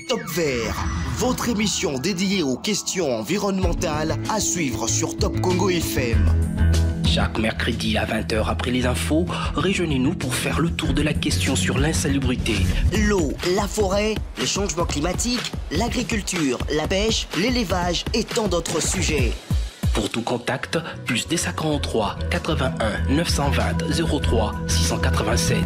Top Vert, votre émission dédiée aux questions environnementales à suivre sur Top Congo FM. Chaque mercredi à 20h après les infos, rejoignez-nous pour faire le tour de la question sur l'insalubrité. L'eau, la forêt, les changements climatiques, l'agriculture, la pêche, l'élevage et tant d'autres sujets. Pour tout contact, plus des 43 81 920 03 687.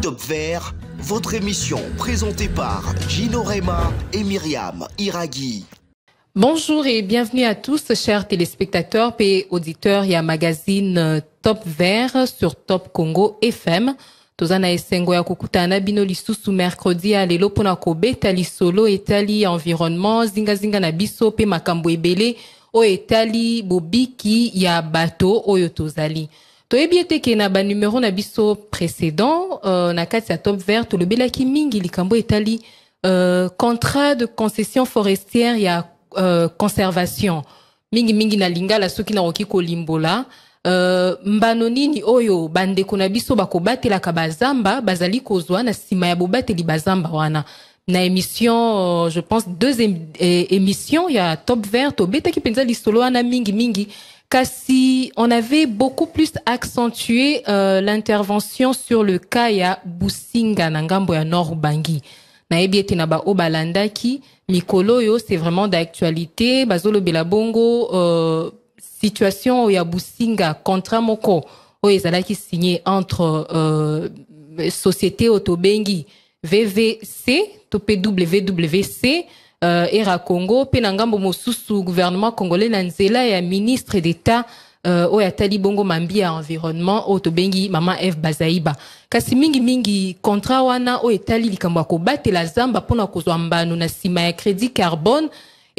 Top Vert, votre émission présentée par Gino Rema et Myriam Iraghi. Bonjour et bienvenue à tous, chers téléspectateurs et auditeurs. Il y a magazine Top Vert sur Top Congo FM. Tozana esengo ya kukutana bino lisusu mercredi ya lelo pona kobeta lisolo etali environnement zinga na biso pe makambo ebele o etali bobiki ya bato oyo tozali. Toyebi ete ke na ba numéro na biso précédent na kati ya Top Vert tolobelaki mingi likambo etali contrat de concession forestière ya conservation mingi na lingala soki na roki kolimbola mbano nini oyo bandeko na biso bakobatela ka bazamba bazali kozwa na sima ya bobateli bazamba wana na émission je pense deuxième émission ya Top Vert tobetaki penza lisolo wana mingi kasi on avait beaucoup plus accentué l'intervention sur le cas ya Businga na ngambo ya Nord Ubangi na ebiete na ba obalandaki mikolo yo c'est vraiment d'actualité bazolo belabongo situation ya Businga contrat moko o ezalaki signé entre société Otobengi VVC to PWWC Era Congo pe na ngambo mosusu gouvernement congolais na nzela ya ministre d'État o ya tali bongo mambi ya environnement Otobengi mama F Bazaiba kasi mingi contrat wana o etali likambo ko batela zamba pona kozwa mbano na sima ya crédit carbone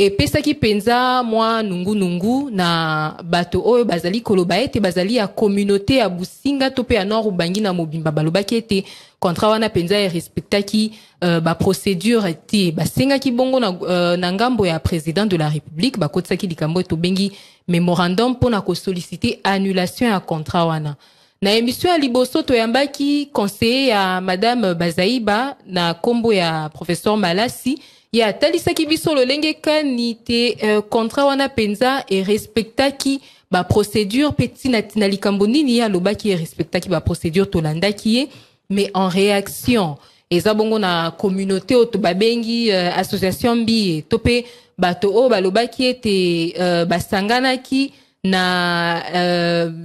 et pesa ki penza moi nungu na bato oyo bazali koloba ete bazali ya communauté ya Businga to pe ya Nord Ubangi na mobimba balobaki ete contrat wana penza e respectaki ba procédure ete basenga ki bongo na ngambo ya président de la République bakotsaki likambo to bengi memorandum pona ko solliciter annulation ya contrat wana na émission ya liboso to yambaki conseiller ya madame Bazaiba na kombo ya professeur Malasi ya talisaki biso lolenge kanite contrat wana penza e respectaki ba procédure petit na likambo nini ya lobaki e respectaki ba procédure tolandaki mais en réaction eza bongo na communauté oto babengi association mbi topé bato o balobaki ete basanganaki na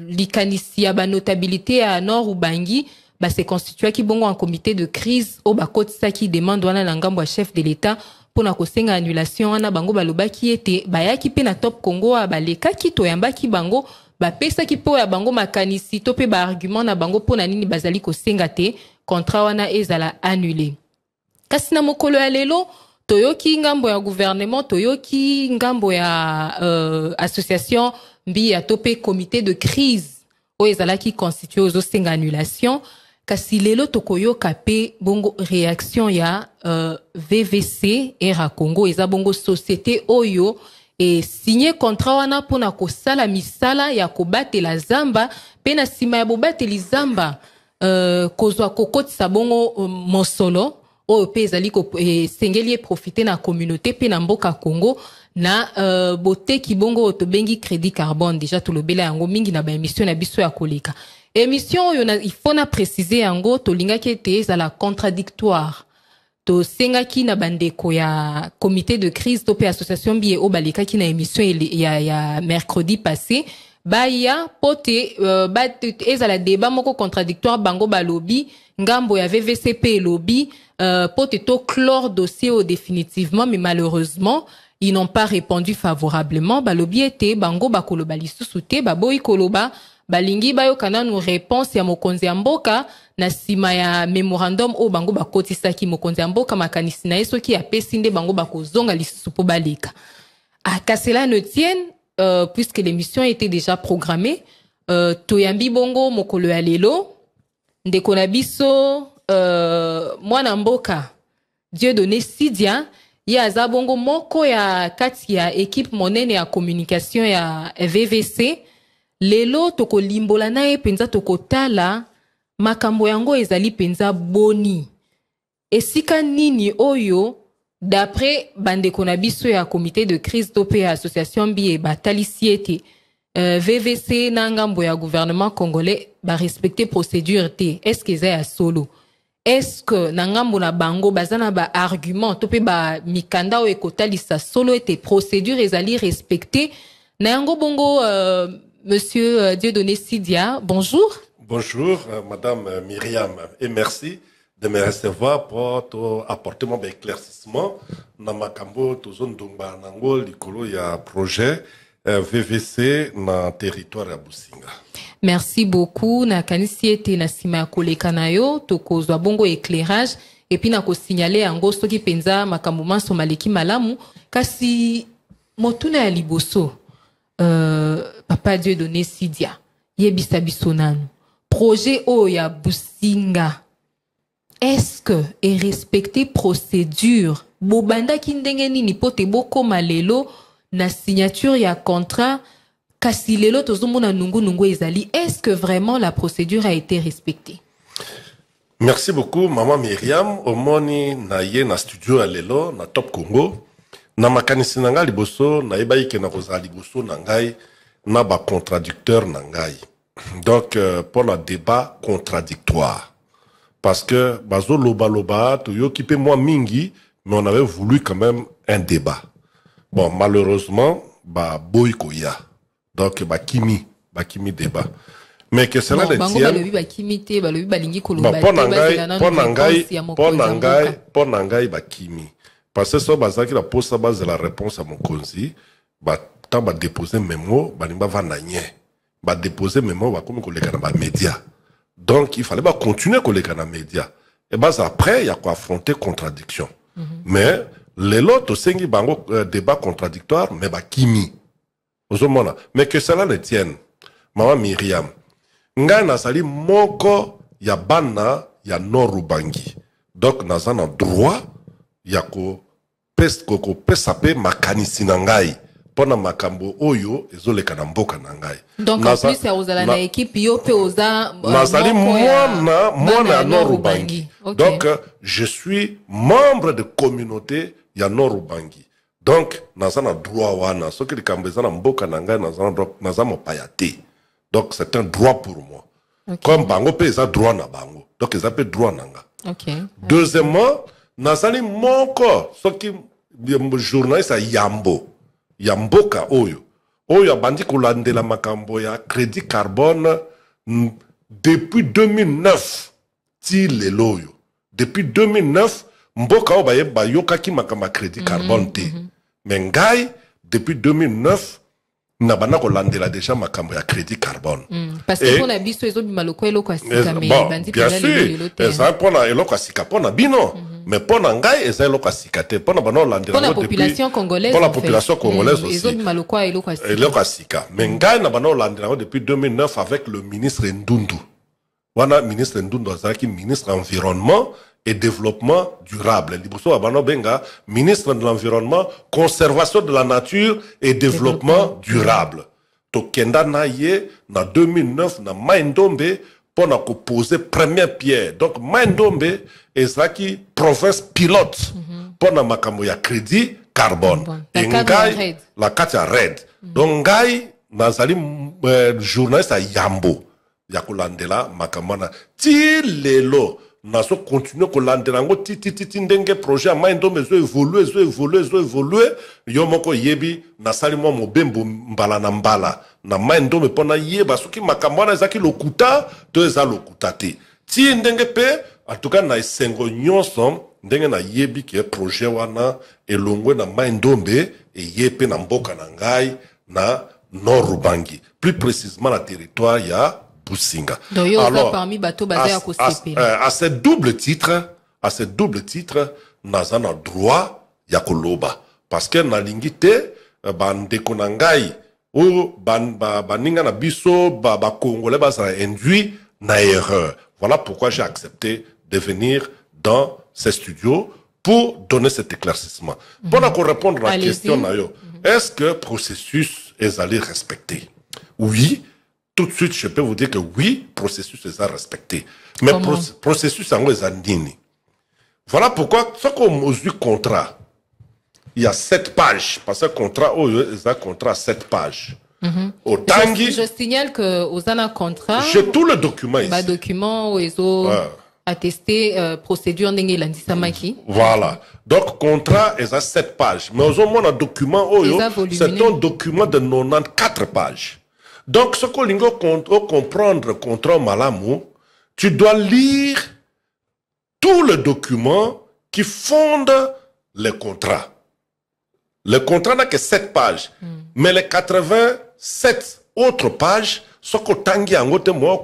likanisi ya ba notabilité à Nord Ubangi ba se constitué ki bongo en comité de crise o ba kotisaki demande wana na ngambo ya chef de l'état pona kosenga annulation wana bango balobaki ete bayaki pe na Top Congo abalekaki to yambaki bango bapesaki po ya bango makanisi to pe ba argument na bango pona nini bazali kosenga te contrat wana ezala annulé kasi na mokolo ya lelo toyoki ngambo ya gouvernement toyoki ngambo ya association mbi ya topé comité de crise o ezalaki constitué aux osenga annulation kasi lelo tokoyoka pe bongo réaction ya VVC Era Congo eza bongo société oyo et signé contrat wana pona kosala misala ya kobatela zamba pe na sima ya bobateli zamba kozwa kokotisa bongo mosolo oyo pe ezali sengeli profiter na communauté pe na mboka Congo na boteki bongo Otobengi crédit carbone déjà tolobela yango mingi na ba émission na biso ya koleka émission oyo il faut na préciser yango tolingaki ete ezala contradictoire to sengaki na bandeko ya comité de crise to pe association biye o balekaki na émission ya mercredi passé baya pote ezala débat moko contradictoire bango balobi ngambo ya VVCP lobby pote to clore dossier au définitivement mais malheureusement ils n'ont pas répondu favorablement balobi ete bango bakoloba lisusu te baboyi koloba balingi bayo kana no réponse ya mokonzi ya mboka na sima ya memorandum o bango bakotisaki mokonzi ya mboka makanisi na yeso ki apesi nde bango bakozonga lisusu po baleka qu'à cela ne tienne puisque l'émission était déjà programmée toyambi bongo mokolo ya lelo ndeko na biso mwana mboka Dieudonné Sidia ya aza bongo moko ya kati ya équipe monene ya communication ya VVC lelo toko limbola na ye penza toko tala makambo yango ezali penza boni esika nini oyo d'après bandeko na biso ya comité de crise to pe association bi batalisi ete VVC na ngambo ya gouvernement congolais ba respecter procédure te est-ce que ça solo est-ce que na ngambo na bango bazana ba argument to pe ba mikanda o ekotalisa solo ete procédure ezali respecter na yango bongo monsieur Dieudonné Sidia, bonjour. Bonjour madame Myriam et merci de me recevoir pour apporter mon éclaircissement dans ma cambo tozon dongba nango likolo ya projet VVC na territoire ya Businga. Merci beaucoup na kanisi ete na sima ya koleka na yo tokozwa bongo éclairage et puis na ko signaler yango soki penza makambo manso maleki malamu kasi motuna ya liboso papa Dieudonné Sidia yebisa biso nanu projet o ya Businga est-ce que est respecté procédure bobanda ki ndenge nini pote boko malelo na signature ya contrat kasi lelo tozomona nungu ezali est-ce que vraiment la procédure a été respectée? Merci beaucoup maman Myriam omoni na ye na studio ya lelo na Top Congo na makanisi na ngai liboso na yebai ke na kozala liboso na ngai na ba contradicteur na ngai donc pour le débat contradictoire parce que bazo loba to yo kipe moi mingi mais on avait voulu quand même un débat. Bon, malheureusement, bah boy koya. Donc bah kimi débat. Mais que cela ne tienne. Ponangai bah kimi. Parce que ça bah qui la pose sa base de la réponse à mon konzi, bah tant bah déposer mes mots, bah nimba va nanye. Bah déposer mes mots, bah comme collègue dans les médias. Donc il fallait bah continuer collègue dans les médias. Et bah après il y a quoi affronter contradiction. Mais les lots sengi bango débat contradictoire mais ba kimi ozomona mais que cela ne tienne maman Myriam nga nasali moko ya bana ya Norubangi donc nazana droit ya ko pesa pe makanisi na ngai pona makambo oyo ezoleka na mboka na ngai donc en plus ya ozala na équipe yo pe oza nazali mwana Norubangi donc je suis membre de communauté ya Norubangi donc nazana droit wana soki likambo eza na mboka na ngai nazana mopaya te donc c'est un droit pour moi comme bango pe eza droit na bango donc eza pe droit na nga deuxièmement nazali moko soki journaliste ya mboka oyo abandi kolandela makambo ya crédit carbone depuis 2009 ti lelo oyo depuis 2009 mboka o ba yokaki makamba crédit carbone te mais ngai depuis 2009 na bana ko landela déjà makambo ya crédit carbone parce que pour la biso ezo bimaloko eloko asika mais bandi bien sûr ça pour la eloko asika pour na bino mais pour na ngai eza eloko asika te pour na bana landela pour la population congolaise pour la population congolaise aussi ezo bimaloko eloko asika mais ngai na bana landela depuis 2009 avec le ministre Ndundu wana ministre Ndundu azaki ministre environnement et développement durable. Liboso Abano Benga, ministre de l'environnement, conservation de la nature et développement durable. Tokenda Naye, na 2009, na Maïndombe, pour na poser première pierre. Donc Maïndombe est qui province pilote pour na makambo ya crédit carbone. Et ngai la katia red. Donc ngai nazali journaliste à Yambo. Yakulandela makamana ti lelo naso continue ko landelango titi ndenge projet a maindo mezo évoluer yo moko yebi na sali mo mobembo mbala na mbala na maindo me pona yeba soki makamwana ezaki lokuta to eza lokuta te ti ndenge pe en tout cas na esengo nyonso ndenge na yebi ke projet wana elongwe na maindombe e yepe na mboka na ngai na Norubangi plus précisément la territoire ya Businga. Alors, parmi bateau basé à ce double titre, nazana droit ya koloba parce que na lingite bandeko na ngai ou baninga na biso ba congolais bazana induit na erreur. Voilà pourquoi j'ai accepté de venir dans ces studios pour donner cet éclaircissement. Pour répondre à la question nayo, est-ce que le processus est allé respecter? Oui. Tout de suite, je peux vous dire que oui, le processus est respecté. Mais processus en est andini. Voilà pourquoi, ce qu'on mesure contrat, il y a 7 pages. Parce que contrat, il y a contrat 7 pages. Au Tanguy, je signale que aux un contrat. J'ai tout le document ici. Document, ils ont attesté procédure n'engé l'andisamaki. Voilà. Donc, contrat, il y a 7 pages. Mais aux moins, un document, c'est un document de 94 pages. Donc, ce qu'on veut comprendre contrat Malamu, tu dois lire tout le document qui fonde le contrat. Le contrat n'a que 7 pages. Mais les 87 autres pages, ce que Tanguy a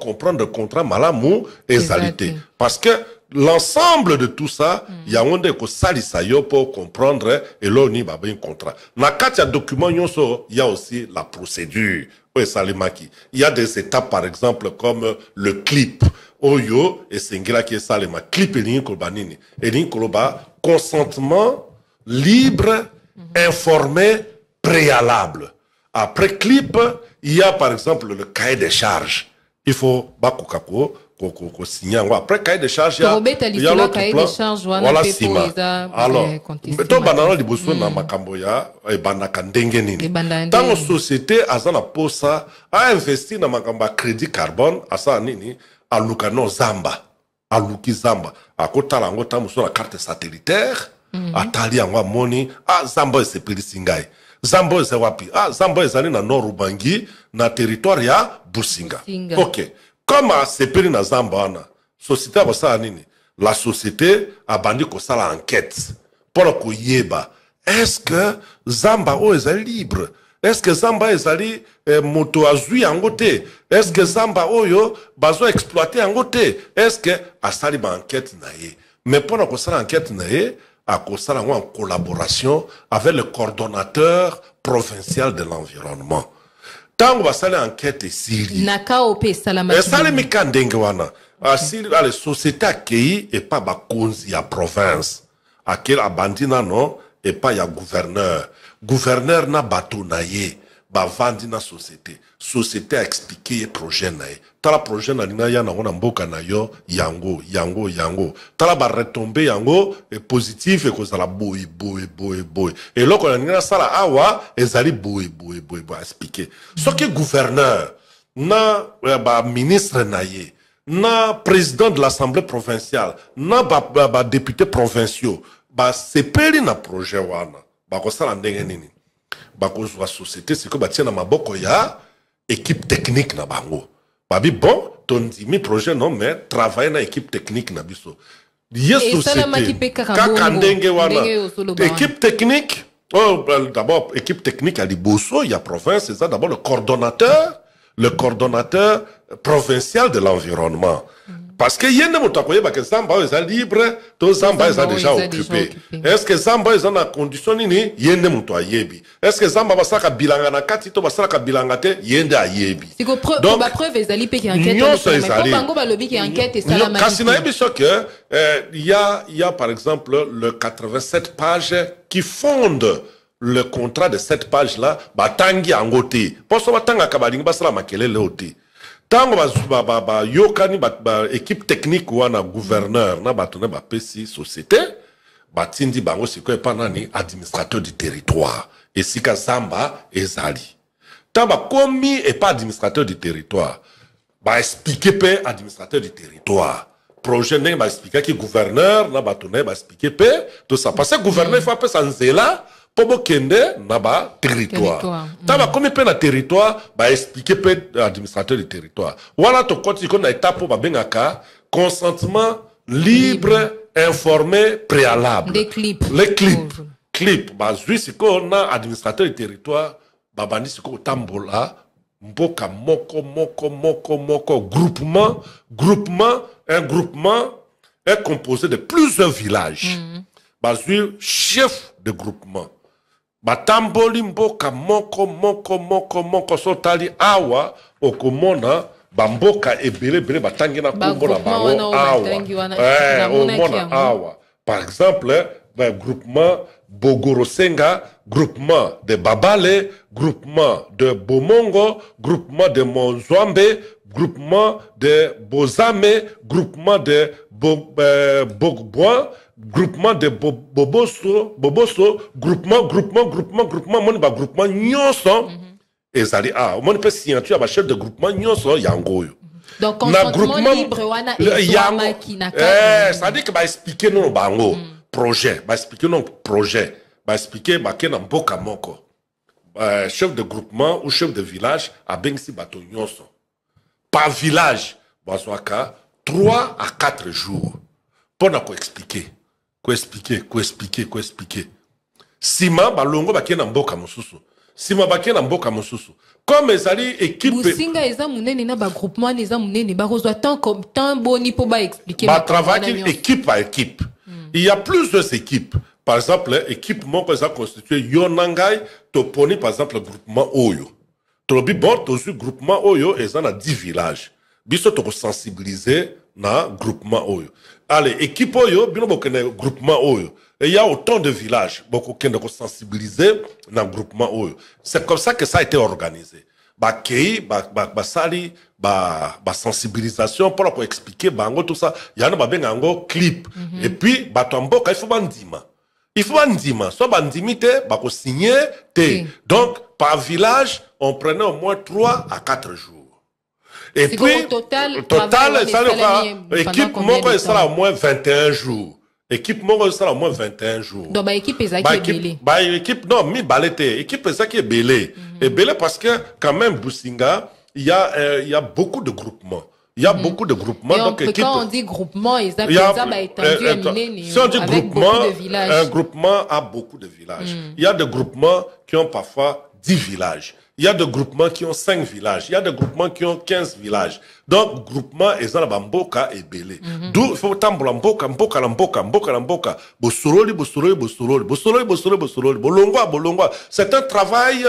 comprendre le contrat Malamu et Zalité. Parce que l'ensemble de tout ça, il y a un que Salisayo pour comprendre et là, on y a un contrat. Dans le document, il y a aussi la procédure. Il y a des étapes, par exemple, comme le clip. Oyo et Sengila qui est Salema. Clip et Ninkolbanini. Et Ninkoloba, consentement libre, informé, préalable. Après clip, il y a par exemple le cahier des charges. Il faut signer. Après cahier des charges, il y a l'autre plan. Voilà, Sima. Alors, mettons banana liboso na makamboya et banaka ndenge nini. Dans la société, azana posa a investi na makamba crédit carbone, asa nini, aluka no zamba. Aluki zamba. Akota lango tamuso la carte satellitaire, atali angwa moni, zamba se pilisingai. Zambo ese wapi? Zambo ezali na Norubangi, na territoire ya Businga. Ok. Comme sepeli na Zamba ana, société abasa nini? La société a bandi ko sala enquête. Pour ko yeba. Est-ce que Zamba o ezali libre? Est-ce que Zamba ezali moto azui angote? Est-ce que Zamba oyo bazo exploiter angote? Est-ce que asali ba enquête na ye? Mais pour ko sala enquête na ye, en collaboration avec le coordonnateur provincial de l'environnement. Tant qu'on va faire l'enquête ici, les sociétés accueillies et pas la konzi à province. À quel abandina non et pas ya gouverneur. Gouverneur n'a bateau naïe. Ba vandi na société. Société a expliqué projet naïe. Tala projet na lina ya na wana mboka na yo yango. Tala ba retomber yango et positif et cause la boy. Et là quand na sala awa ezali boy expliquer. Ce qui gouverneur na ba ministre naïe, na président de l'Assemblée provinciale, na ba député provinciaux, ba sepeli na projet wana. Ba ko sala ndenge nini. La société, c'est que bâtir na maboko ya équipe technique na bango. Babi bon, ton dimi projet non mais travailler na équipe technique na biso. Yes société. Kakandenge wana. Équipe technique. Oh, d'abord équipe technique à Liboso, il y a province, c'est ça d'abord le coordonnateur provincial de l'environnement. Parce que y a des gens qui sont libres, tous Zamba sont déjà occupés. Est-ce que Zamba est en condition ni y a des gens yebi? Est-ce que Zamba va saka bilanga na kati to va saka bilanga te yende a yebi? Donc la preuve est ali pe qui enquête. Mais bango ba lobby qui enquête et ça la manipule. Kasi na yebi so que il y a par exemple le 87 pages qui fondent le contrat de cette page là ba tangi angote. Pour ça ba tanga kabalingi ba sala makelele oti. Tango ba yokani ba équipe technique ou na gouverneur na batone ba pesi société ba tindi bango siko epa nani administrateur du territoire et sika Zamba ezali tamba komi et pas administrateur du territoire ba expliquer pe administrateur du territoire projet n'est ba expliquer que gouverneur na batone ba expliquer pe tout ça parce que gouverneur faut pas sanzela Pobo kende na ba territoire. Taba comme pe na territoire ba expliquer pe administrateur du territoire. Voilà to koti ko na étape ba bengaka consentement libre, informé, préalable. Les clips. Les clips. Clip ba zui ko na administrateur du territoire ba bandi ko tambola mboka moko groupement un groupement est composé de plusieurs villages. Ba zui chef de groupement. Batamboli mboka moko sotali awa okomona bamboka ebele batangi na kombo na bango awa omona awa par exemple groupement Bogorosenga, groupement de Babale, groupement de Bomongo, groupement de Monzwambe, groupement de Bozame, groupement de Bogbois, groupement de Boboso, groupement, mon groupement nyonso. Ezali on peut signature à chef de groupement nyonso yango. Donc consentement libre wana et qui n'a pas. Ça dit que va expliquer non bango projet, va expliquer non projet, va expliquer ba ken mboka moko. Chef de groupement ou chef de village à Bengsi bato nyonso. Par village, bazwaka 3 à 4 jours. Pour na ko expliquer. Sima balongo ba ken mboka mosusu. Sima ba ken mboka mosusu. Comme ezali équipe Businga eza munene na ba groupement eza munene ba kozwa tant boni pour ba expliquer ba travail équipe par équipe. Il y a plusieurs équipes. Par exemple, équipe moko eza constitué Yonangai toponi par exemple le groupement Oyo. Tolobi bon tozu groupement Oyo eza na 10 villages. Biso to sensibiliser na groupement Oyo. Allez, équipe Oyo bino bokene groupement Oyo. Et il y a autant de villages, beaucoup qui sont sensibilisés dans le groupement Oyo. C'est comme ça que ça a été organisé. Sali, sensibilisation pour expliquer tout ça. Il y a un clip. Et puis, il faut bandima. Il faut bandima. Soit bandimité, signer. Donc, par village, on prenait au moins 3 à 4 jours. Et puis, total, ça l'équipe, moi, ça au moins 21 jours. Équipe Moro sera au moins 21 jours. Donc, l'équipe est belé. Équipe, non, mi balete. Équipe est belé. Et belé parce que, quand même, Businga, il y a beaucoup de groupements. Il y a beaucoup de groupements. Donc, quand on dit groupement, si on dit groupement, un groupement a beaucoup de villages. Il y a des groupements qui ont parfois 10 villages. Il y a des groupements qui ont 5 villages. Il y a des groupements qui ont 15 villages. Donc, groupement, Mboka et Belé. D'où il faut tambola Mboka. Bosololi. Bolongwa. C'est un travail,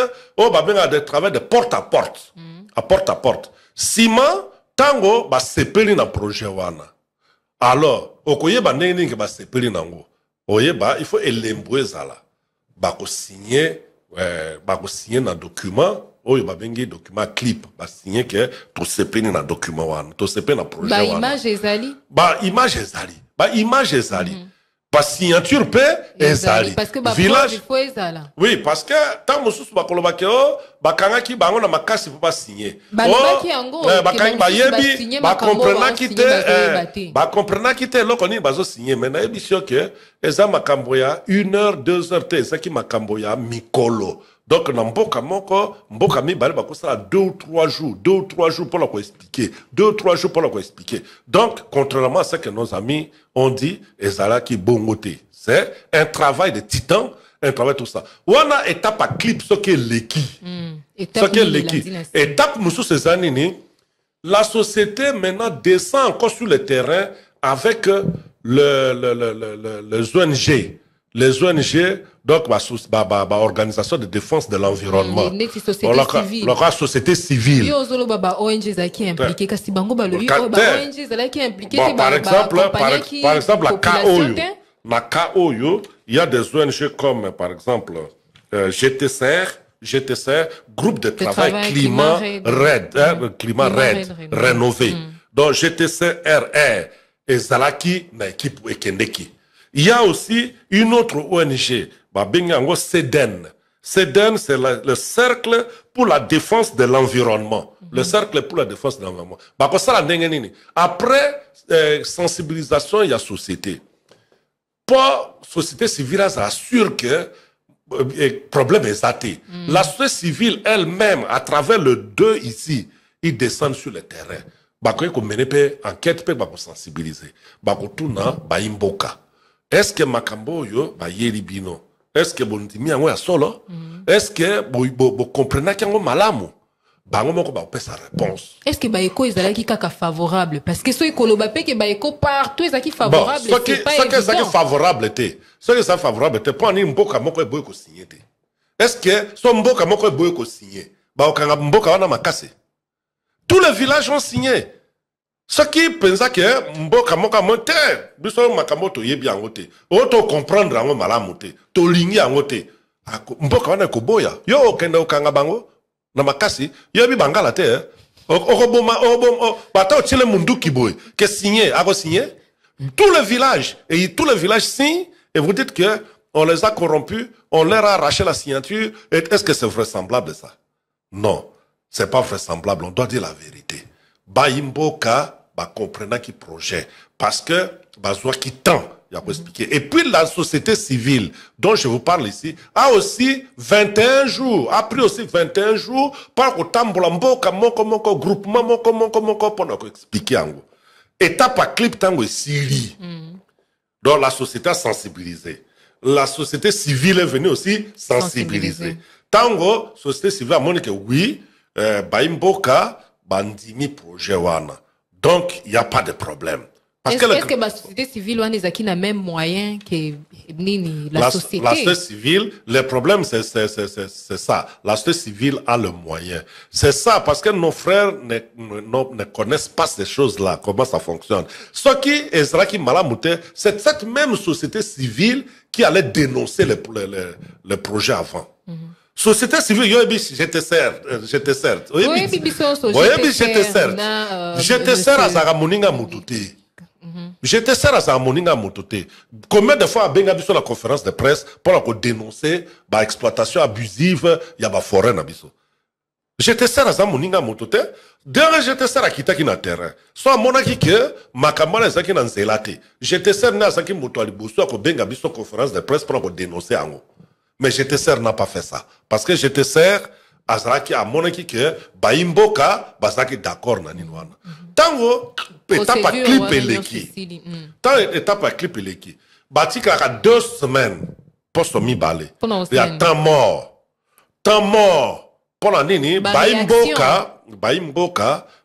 des travail de porte à porte. À porte à porte. Sima, tango, sepeli na projet wana. Alors, okoye neni ke sepeli nango. Oyeba, il faut elembwe zala. Signer signer un document, bengi document clip, signer que to sepeni na document wan, to sepeni na projet wan. Image ezali. Image ezali. Signature pe ezali. Parce que village il faut ezala. Oui, parce que tant mosusu bakoloba ke bakangaki bango na makasi pour pas signer. Comprenaki te loko ni bazo signer mais na ebisio que eza makambo ya 1 heure 2 heures te ezaki makambo ya mikolo. Donc na mboka moko mboka mibale bakosala 2 ou 3 jours pour la expliquer. 2 ou 3 jours pour la expliquer. Donc contrairement à ce que nos amis ont dit ezala ki bongote. C'est un travail de titan. Un travail tout ça. On a étape à clip ce qui est l'équipe. Étape nous sous ces années, la société maintenant descend encore sur le terrain avec les ONG. Les ONG, donc organisation de défense de l'environnement. La société civile. Par exemple, la KOYO, il y a des ONG comme, par exemple, GTCR, groupe de travail climat rénové. Donc, GTCR et Zalaki, na équipe Ekendeki. Il y a aussi une autre ONG, CEDEN. CEDEN, c'est le cercle pour la défense de l'environnement. Le cercle pour la défense de l'environnement. Après, sensibilisation, il y a société. Pour société civile, ça assure que le problème est athée. La société civile elle-même, à travers le 2 ici, ils descendent sur le terrain. Enquête pour sensibiliser. Est-ce que Makambo yo yelibino? Est-ce que Bondimi yango ya solo? Est-ce que vous comprenez qu'il y a un malamu? Bango moko ba sa réponse. Est-ce que baeko ezalaki kaka favorable? Parce que so ekoloba pe que baeko partout ezaki favorable, c'est pas évident. Ce qui est favorable était. Ce qui est favorable était pour ni mboka moko boye ko signer. Est-ce que so mboka moko boye ko signer? Ba okanga mboka wana makase. Tous les villages ont signé. Ce qui pensa que mboka moka monte, biso makamoto yebi angote. Oto comprendre ango malamu te. To lingi angote. Mboka wana ko boya. Yo okenda okanga bango. Na makasi, yebi bangala te. qui est signé, a signé. Tous les villages signent et vous dites que on les a corrompus, on leur a arraché la signature. Est-ce que c'est vraisemblable ça? Non, c'est pas vraisemblable. On doit dire la vérité. Baimboka, comprenant qui projet, parce que Bazoua qui tend. Et puis la société civile dont je vous parle ici a aussi 21 jours, a pris aussi 21 jours par le tambolamboka moko groupement moko pour expliquer en gros. Étape à clip tango Syrie. Donc la société a sensibilisé. La société civile est venue aussi sensibiliser. Tango, société civile a montré que oui, Baimboka, bandimi projet wana. Donc il n'y a pas de problème. Est-ce que la société civile a même moyen que la société? La société civile, le problème c'est ça. La société civile a le moyen. C'est ça, parce que nos frères ne connaissent pas ces choses-là, comment ça fonctionne. Ce qui est malamouté, c'est cette même société civile qui allait dénoncer le projet avant. Société civile, je te sers. Oui, je te sers à Zaramoninga Moutouté. J'étais serre à Moninga Mototé. Combien de fois a Benga sur la conférence de presse pour dénoncer l'exploitation abusive, il y a la forêt na biso. J'étais serre à Moninga Mototé. Derrière j'étais serre à Kitaki na terrain. Soit monaki que makamala zaki na nzelate. J'étais serre na zaki moto alibuso ko Benga biso conférence de presse pour dénoncer ango. Mais j'étais serre n'a pas fait ça parce que j'étais serre Azraki a monaki que Baimboka bazaki d'accord na ninwana. Tango étape à clip eleki. Tant étape à clip eleki. Batika a 2 semaines pour se mi balé. Il y a temps mort. Temps mort. Pour la nini Baimboka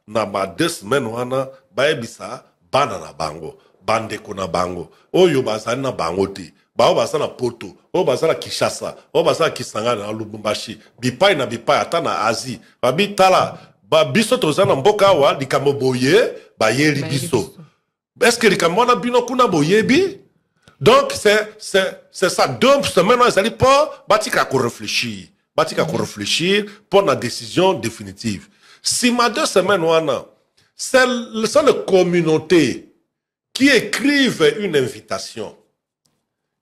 na ba 2 semaines wana baebisa bana na bango. Bandeko na bango. Oyo bazana na bango ti. Bao basana Poto, o basana Kishasa, o basana Kisangani na Lubumbashi, bipai na bipai ata na Asie. Babi tala, ba biso tozana mboka wa likambo boye, ba yeli biso. Est-ce que likambo na bino kuna boyebi? Donc c'est ça. 2 semaines on s'allait pas, batika ko réfléchir. Batika ko réfléchir pour la décision définitive. Si ma 2 semaines wana, c'est les communautés qui écrivent une invitation.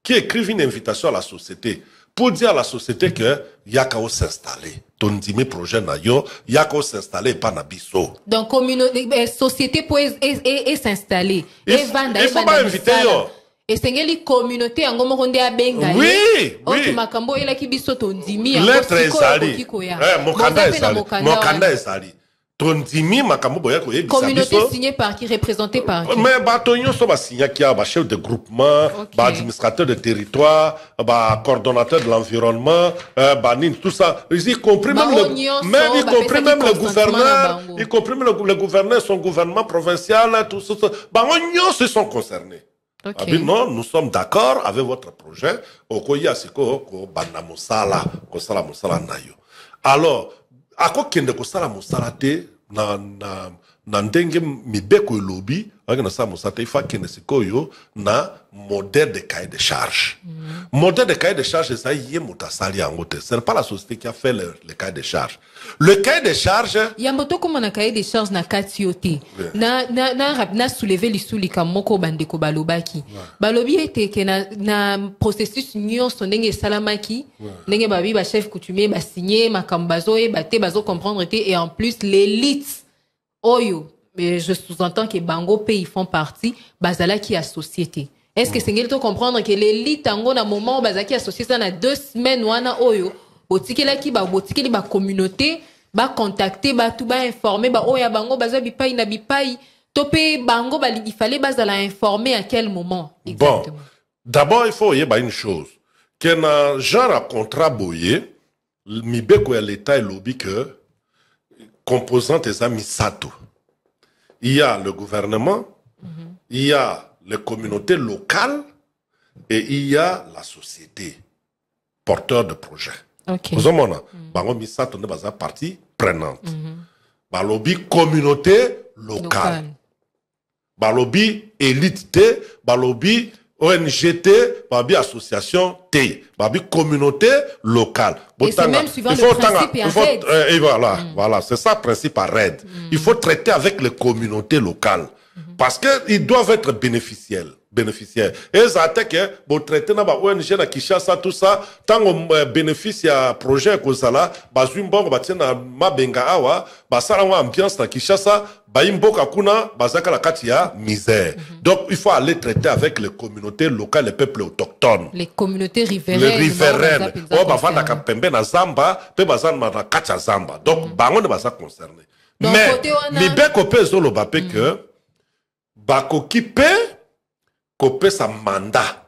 Qui écrivent une invitation à la société pour dire à la société que Yakao s'installer. Ton dimi projet na yo, Yakao s'installer pas na biso. Donc communauté, société pour s'installer. Il faut pas inviter yo. Et c'est une communauté en gomoronde à Bengali. Oui, oui. Makambo ela ki biso ton dimi. Lettre ezali. Mokanda ezali. Tondimi makambo boya ko yebisa communauté signée par qui, représentée par qui? Mais batonyo so ba signé qui a ba chef de groupement, ba administrateur de territoire, ba coordonnateur de l'environnement, ba nin tout ça, y compris même le gouverneur, y compris même le gouverneur, son gouvernement provincial, tout ça, ba onyo se sont concernés. Okay. Non, nous sommes d'accord avec votre projet. Okoya siko ko bana musala, ko sala musala nayo. Alors ako kende ko sala musala te na ndenge mibeko lobi avec na sala musala te ifa kende sikoyo na modèle de cahier de charge. Modèle de cahier de charge ça yé mutasali angote. Ce n'est pas la société qui a fait le cahier de charge. Le cahier de charge yamboto comme na cahier de charge na katiote na soulever lisuli kamoko bandeko balobaki balobi ete ke na processus nyonso ndenge salamaki ndenge babi ba chef coutumier ba signer makambazo e baté bazo comprendre te et en plus l'élite oyo je sous-entends que bango pays font partie bazala qui a société. Est-ce que c'est ngel comprendre que l'élite tango na moment bazaki associé ça na 2 semaines wana oyo botikela ki ba botikeli ba communauté ba contacter ba tout ba informer ba oya bango baza bipai na bipai topé bango ba il fallait bazala informer à quel moment exactement. Bon, d'abord il faut y ba une chose que na genre contrat boyé mibeko ya l'état et lobby que composante des amis Sato. Il y a le gouvernement, il y a les communautés locales et il y a la société porteur de projet. Okay. Vous avez bango misato ne baza partie prenante. Balobi communauté locale. Balobi élite, balobi ONG T, babi association T, babi communauté locale. Et c'est même suivant le principe et RAID. Et voilà, voilà, c'est ça le principe à RAID. Il faut traiter avec les communautés locales. Parce qu'ils doivent être bénéficiaires. Et ça a que bon traiter na ba ONG na Kinshasa tout ça tant on bénéficie à projet comme ça là bazumbo ba tiena mabenga awa ba sala wa ambiance na Kinshasa ba imboka kuna bazaka la katia misère. Donc il faut aller traiter avec les communautés locales, les peuples autochtones, les communautés riveraines. Les riveraines. Oh ba fanda ka pembe na Zamba, pe bazan na katia Zamba. Donc bango ne ba ça concerné. Mais libeko pe zolo ba pe que ba kokipe kopé sa mandat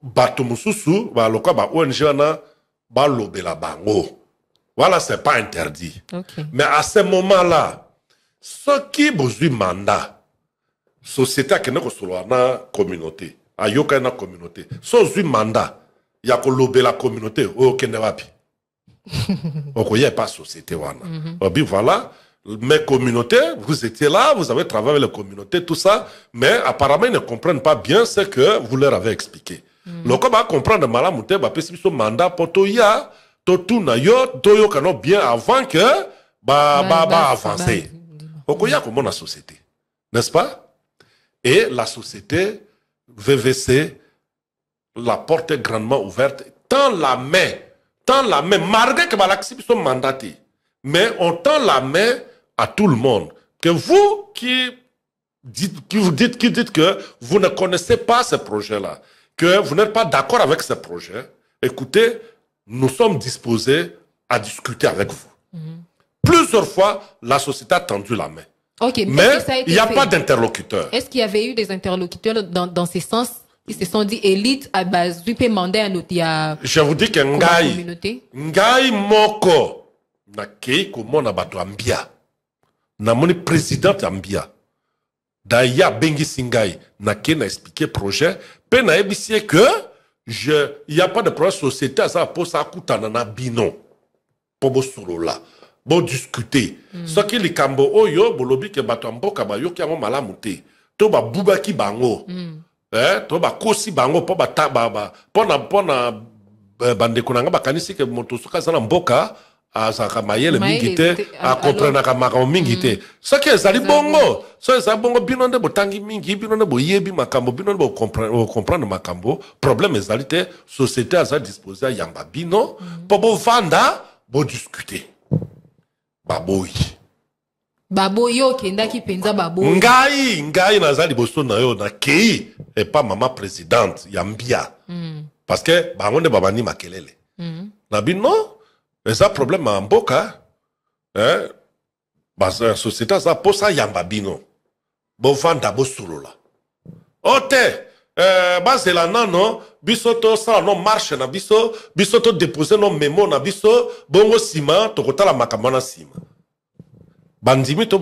bato mususu ba lokwa ba ONG na ba lobela bango. Voilà, c'est pas interdit. Okay. Mais à ce moment-là, ceux qui besoin mandat société a kene ko solo na communauté ayoka na communauté so zui mandat ya ko lobela communauté o kene wapi oko y a pas société wana. Obi voilà. Mes communautés, vous étiez là, vous avez travaillé avec les communautés, tout ça, mais apparemment ils ne comprennent pas bien ce que vous leur avez expliqué. Donc, on va comprendre malamute, bah peut son mandat pour toya, totuna yo, toyo kano bien avant que bah avancer. Okoya comme la société, n'est-ce pas? Et la société VVC, la porte est grandement ouverte, tend la main, malgré que l'accès soit mandaté, mais on tend la main à tout le monde. Que vous qui dites que vous ne connaissez pas ce projet-là, que vous n'êtes pas d'accord avec ce projet, écoutez, nous sommes disposés à discuter avec vous. Plusieurs fois, la société a tendu la main. Okay, mais il n'y a pas d'interlocuteur. Est-ce qu'il y avait eu des interlocuteurs dans ce sens? Ils se sont dit élite à base du mandé à notre. Je vous dis que Ngai Moko na kei ko na bato ambia na moni président ambia daya bengi singai na kei na expliquer projet pe na ebisie que il y a pas de projet société à ça pour ça kutana na bino pour bo solo là bo discuter ce qui li kambo oyo bolobi ke bato mboka ba yoki amo malamu te to ba bubaki bango to ba kosi bango po ba pona bandeko nanga bakanisi ke moto soka sana mboka azaka mayele mingite a comprendre ka makambo mingite soki ezali bongo so ezali bongo bino nde botangi mingi bino nde boyebi makambo bino nde comprendre makambo problème ezali te société aza disposé à yamba bino po bovanda bo discuter baboyi okendaki penza baboyi ngai nazali boso na yo na kei et pas maman présidente yambia parce que bango nde babani makelele na bino eza problème en mboka la société ça pour ça yamba bino bo vanda bo solola ote bazela nano biso to sala no marche na biso to déposer no memo na biso bongo sima to kotala makambo na sima bandimi te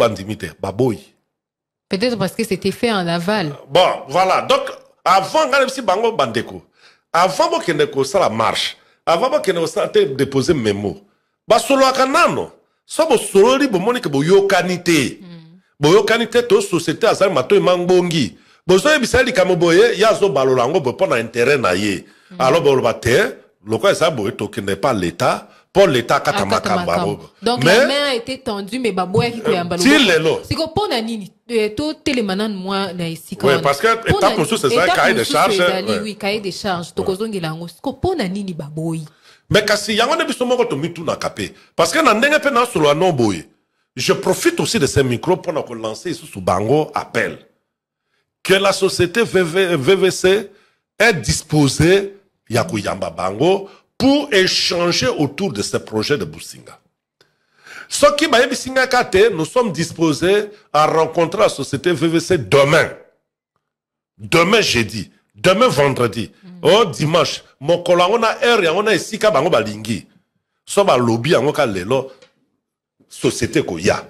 baboy peut-être parce que c'était fait en aval. Bon voilà, donc avant ngale si bango bandeko avant bo kende ko sala marche avant ba kende ko sala déposer memo ba solo akanano so bo solo li bo monike bo yokanité to société azali mato mangbongi bo so ebisali kamoboye ya zo balolango bo pona intérêt na ye alors bo ba te loko esa bo to kende pas l'état pour l'état katamaka. Donc mais, la main a été tendue mais baboya ki koyamba lelo c'est ko pona nini to télémanan moi na ici quand parce que état pour c'est ça cahier de charge oui cahier de charge to kozongela ngo ko pona nini baboyi. Mais kasi yango ne biso moko to mitu na kapé parce que na ndenge pe na solo no boye je profite aussi de ces micros pour nous lancer sous bango appel que la société VVC est disposée ya kuyamba bango pour échanger autour de ce projet de Businga. Ce qui m'a dit Kate, nous sommes disposés à rencontrer la société VVC demain. Demain jeudi, demain vendredi, dimanche. Mon collègue on a air on a ici ka bango balingi. So ba lobby ango ka lelo société koya.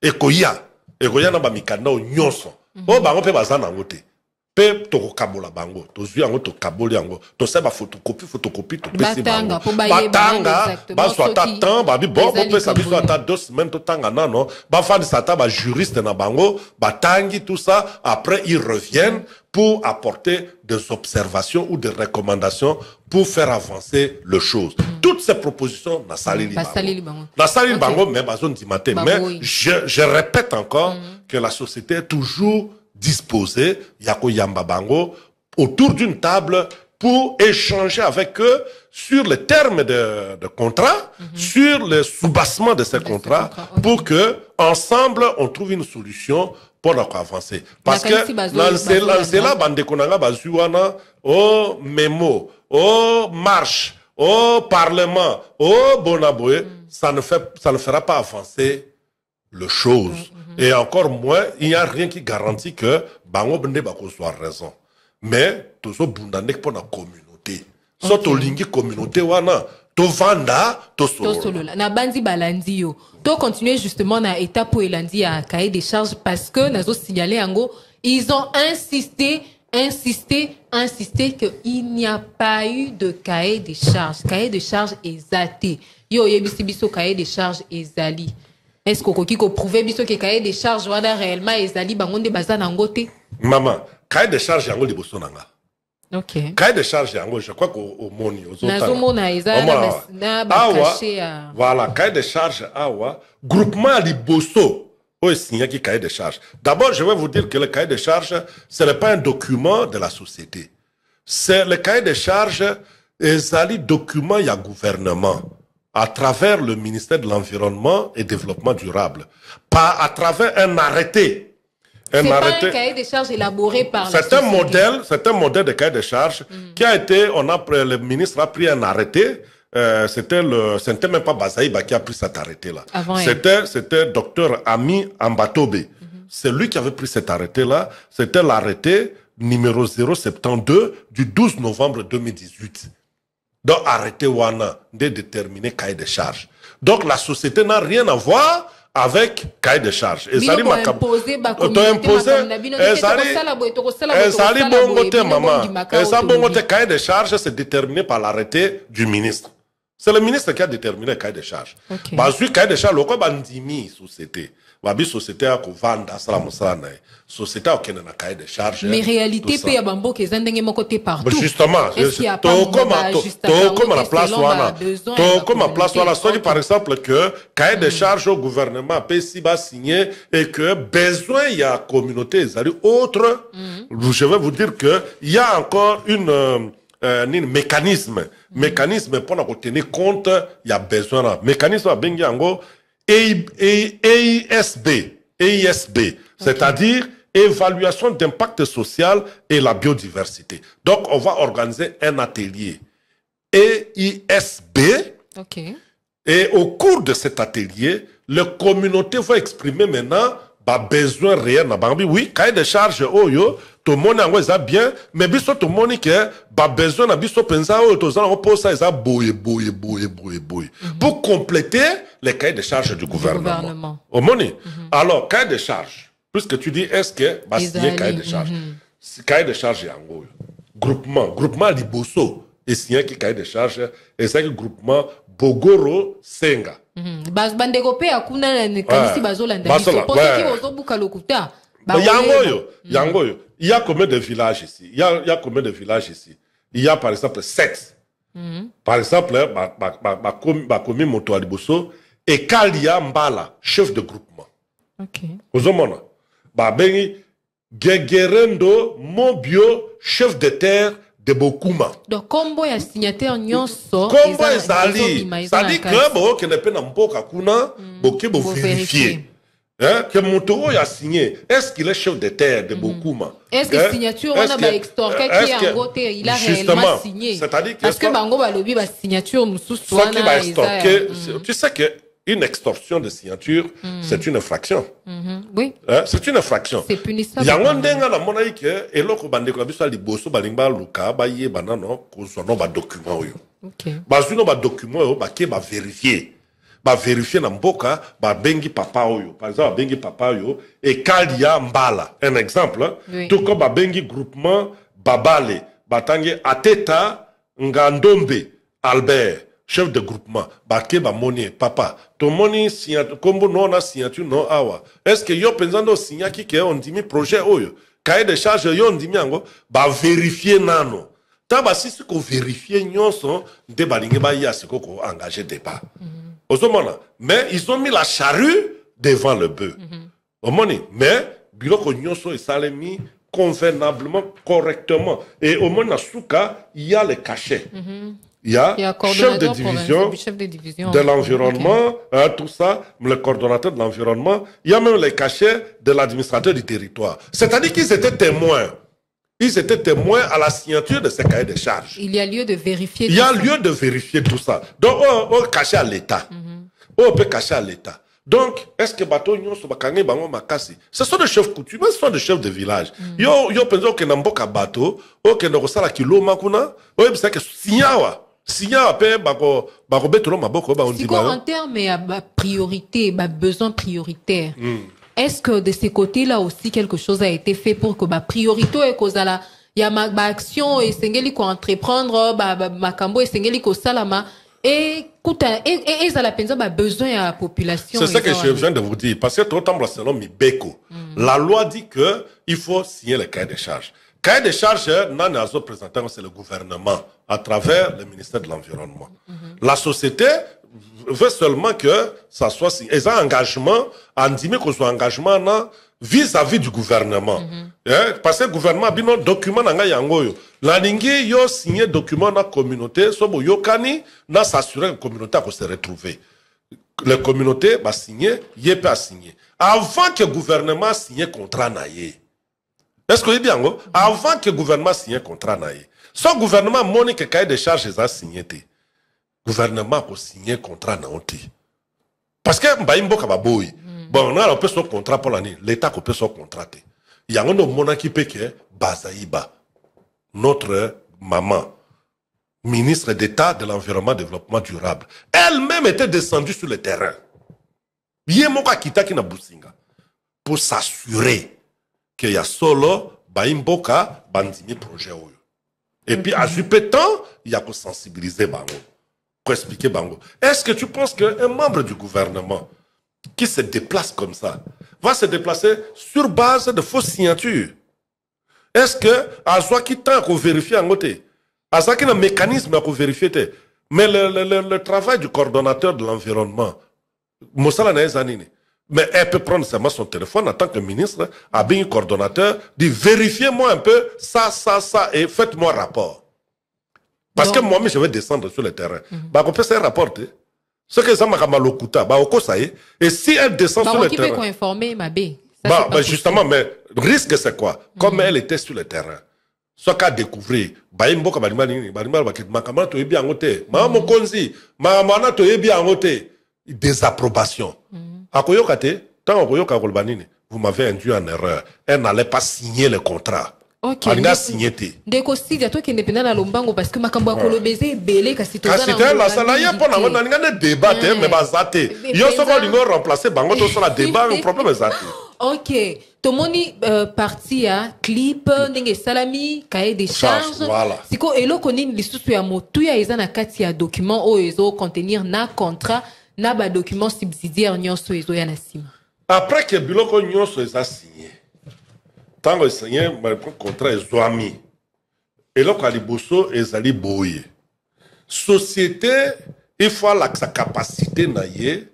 E koya na ba mikanda o nyonso. O bango pe bazana ngote. pe toko kabola bango tozwi yango to kaboli yango to seba photocopie to pesi bango batanga ba so ata temps ba bi bon pesa biso ata 2 semaines to tanga nano ba fandi sata ba juriste na bango batangi tout ça après ils reviennent pour apporter des observations ou des recommandations pour faire avancer les choses. Toutes ces propositions na salili bango na salili bango mais bazon dimate mais je répète encore que la société est toujours disposé Yako Yamba Bango autour d'une table pour échanger avec eux sur les termes de contrat, sur le soubassement de ces contrats, pour que ensemble on trouve une solution pour avancer. Parce que là, bande konanga bazuana au mémo, au marche, au parlement, au bonaboé, ça ne fera pas avancer les choses. Et encore moins, il n'y a rien qui garantit que Bango Bende Bako soit raison. Mais, tout ça, Bundanek pour la communauté. Surtout, l'ingi communauté, wana, to vanda, to solo. Na bandi balandi yo. To continuer justement na étape où elandi à cahier des charges parce que, nazo signalé ango, ils ont insisté qu'il n'y a pas eu de cahier des charges. Cahier des charges exaté. Yo, yebisibiso cahier des charges exali. Est-ce que vous prouvez que le cahier des charges réellement ezali bangonde bazana ngote? Maman, cahier des charges yango liboso nanga. OK. Cahier des charges yango, je crois qu'au moni nazomona ezala na ba caché à voilà, cahier des charges awa, groupement liboso o signé qui cahier des charges. D'abord, je vais vous dire que le cahier des charges, ce n'est pas un document de la société. C'est le cahier des charges ezali document ya gouvernement. À travers le ministère de l'Environnement et Développement durable, pas à travers un arrêté. C'est pas un cahier de charges élaboré par la société. C'est un modèle de cahier de charges qui a été, le ministre a pris un arrêté. C'était même pas Bazaïba qui a pris cet arrêté-là. C'était docteur Ami Ambatobe. C'est lui qui avait pris cet arrêté-là. C'était l'arrêté numéro 072 du 12 novembre 2018. Donc, arrêtez Wana de déterminer cahier de charges. Donc, la société n'a rien à voir avec cahier de charges. Et ça imposé, cahier de charges, c'est déterminé par l'arrêté du ministre. C'est le ministre qui a déterminé le cahier de charges. Parce que le cahier de charges, c'est société. La société a vendre société a un cahier de charges. Mais réalité, il y a bambo qui est côté partout. Justement, comme la place wana, comme la place wana, soit par exemple que cahier de charges au gouvernement peut s'y signer et que besoin il y a communauté autre. Je vais vous dire que il y a encore un mécanisme pour nous tenir compte, il y a besoin là. Mécanisme à Bengiango EISB, c'est-à-dire évaluation d'impact social et la biodiversité. Donc, on va organiser un atelier EISB. Et au cours de cet atelier, la communauté va exprimer maintenant besoin réel. Oui, cahier de charge, tout le monde est bien, mais tout le monde a besoin de pour compléter les cahiers de charge du gouvernement. Alors, cahier de charge, puisque tu dis, est-ce que signer cahier de charge? Cahier de charge est en gros. Groupement Liboso est signé cahier de charge, et c'est le groupement Bogoro Senga. Bandegopé akuna ne kanisi bazolanda biso poteki ozobuka lokuta yangoyo il y a combien de villages ici? Il y a combien de villages ici? Il y a par exemple 7. Par exemple bakomi moto aliboso et Kalia Mbala chef de groupement. Ozomona babengi Gegerendo Mobio chef de terre de Bokuma. Donc, combo ya signataire nyonso. Combo ezali. C'est-à-dire que bo ke ne pe na mboka kuna, boke bo vérifier. Que Montoro a signé. Est-ce qu'il est chef de terre de Bokuma? Est-ce que signature on a ba extorqué qui a ngoté, il a réellement signé? C'est-à-dire que parce que bango ba lobi ba signature mususu wana ba extorqué. Tu sais que une extorsion de signature, c'est une infraction. Oui. C'est une infraction. C'est punissable. Yango ndenga na mona ike eloko bandeko biso liboso balinga luka ba ye banano ko sono ba document oyo. OK. Bazuno ba document oyo ba ke ba vérifier. ba vérifier na mboka ba bengi papa oyo par exemple bengi papa oyo et Kalia Mbala un exemple oui. Tout comme ba bengi groupement Babale batangi Ateta Ngandombe Albert chef de groupement bake ba moni papa to moni signature kombo non na signature non awa est-ce que yo pensando signa ki ke on dimi projet oyo cahier de charge yo on dimi ango ba vérifier nano taba sisi ko vérifier nyonso de balinge ba ya siko ko engager débat mais ils ont mis la charrue devant le bœuf mais biloko nyonso esalemi convenablement correctement et au moins souka il y a les cachets il y a chef de division de l'environnement, okay. Tout ça, le coordonnateur de l'environnement. Il y a même les cachets de l'administrateur du territoire. C'est-à-dire qu'ils étaient témoins. Ils étaient témoins à la signature de ces cahiers de charges. Il y a lieu de vérifier. Il y a lieu de vérifier tout ça. Donc, on cache à l'État. On peut cacher à l'État. Donc, est-ce que ce sont des chefs coutumiers, ce sont des chefs de village. Yo pensons que n'importe quel bateau, que nous avons kilo makuna, c'est que signawa. En termes de priorité, besoin prioritaire, est-ce que de ces côtés-là aussi quelque chose a été fait pour que priorité et cause il y a ma action et sengeli ko entreprendre makambo et sengeli ko salama et ça la peine besoin à la population. C'est ça que je viens de vous dire parce que tout le temps selon Mibeko, la loi dit que il faut signer le cahier de charges. Cahier de charges, c'est le gouvernement à travers le ministère de l'Environnement. La société veut seulement que ça soit signé. Et ça, engagement, en disant que ce soit engagement vis-à-vis du gouvernement. Parce que le gouvernement a un document dans le la lingue yo signé document dans la communauté, sobo yo kani, na s'assurer que la communauté se retrouve. La communauté va signer, yé pas signer. Avant que le gouvernement signe contrat naïe. Est-ce que vous bien avant que le gouvernement signe un contrat, son gouvernement monnaie que cahier de charges a signé. Le gouvernement a signé un contrat. Parce que bon, on a un peu son contrat pour l'année. L'État a son contrat. Il y a un homme qui peut que Bazaïba, notre maman, ministre d'État de l'Environnement et du Développement Durable, elle-même était descendue sur le terrain. Pour s'assurer qu'il y a solo baimboka bandimi projet oyo. Et puis à super temps, il y a que sensibiliser bango, pour expliquer bango. Est-ce que tu penses qu'un membre du gouvernement qui se déplace comme ça va se déplacer sur base de fausses signatures? Est-ce que Azwa qui t'a qu'on vérifie en côté, Azwa qui a un mécanisme à vérifier, mais le travail du coordonnateur de l'environnement, Moussala Naezanine. Mais elle peut prendre seulement son téléphone en tant que ministre, a bien un coordonnateur, dit vérifiez-moi un peu ça, et faites-moi rapport. Parce que moi-même, je vais descendre sur le terrain. On peut faire rapport. Ce que ça m'a malokuta, et si elle descend sur le terrain. Qui peut informer ma B? Justement, mais risque c'est quoi? Comme elle était sur le terrain. Soit qu'à découvrir, désapprobation. Vous m'avez induit en erreur. Elle n'allait pas signer le contrat. Ok. Elle n'a signé. Dès aussi, il y a toi qui est indépendant à Lombango parce que ma cambo a baiser belé kasi to za la sala ya pour na ngana débat mais bazate. Yo so ko lingo remplacer bango to so la débat le problème zate. Ok. Tomoni parti à clip ndenge salami cahier des charges. Voilà. Siko eloko nini lisusu ya motu ya eza na kati ya document o ezo contenir na contrat na ba document subsidiaire nyonso ezo ya na sima. Après que biloko nyonso eza signé. Tant que signé le contrat ezo ami. Eloko aliboso ezali boye. Société il faut sa capacité na ye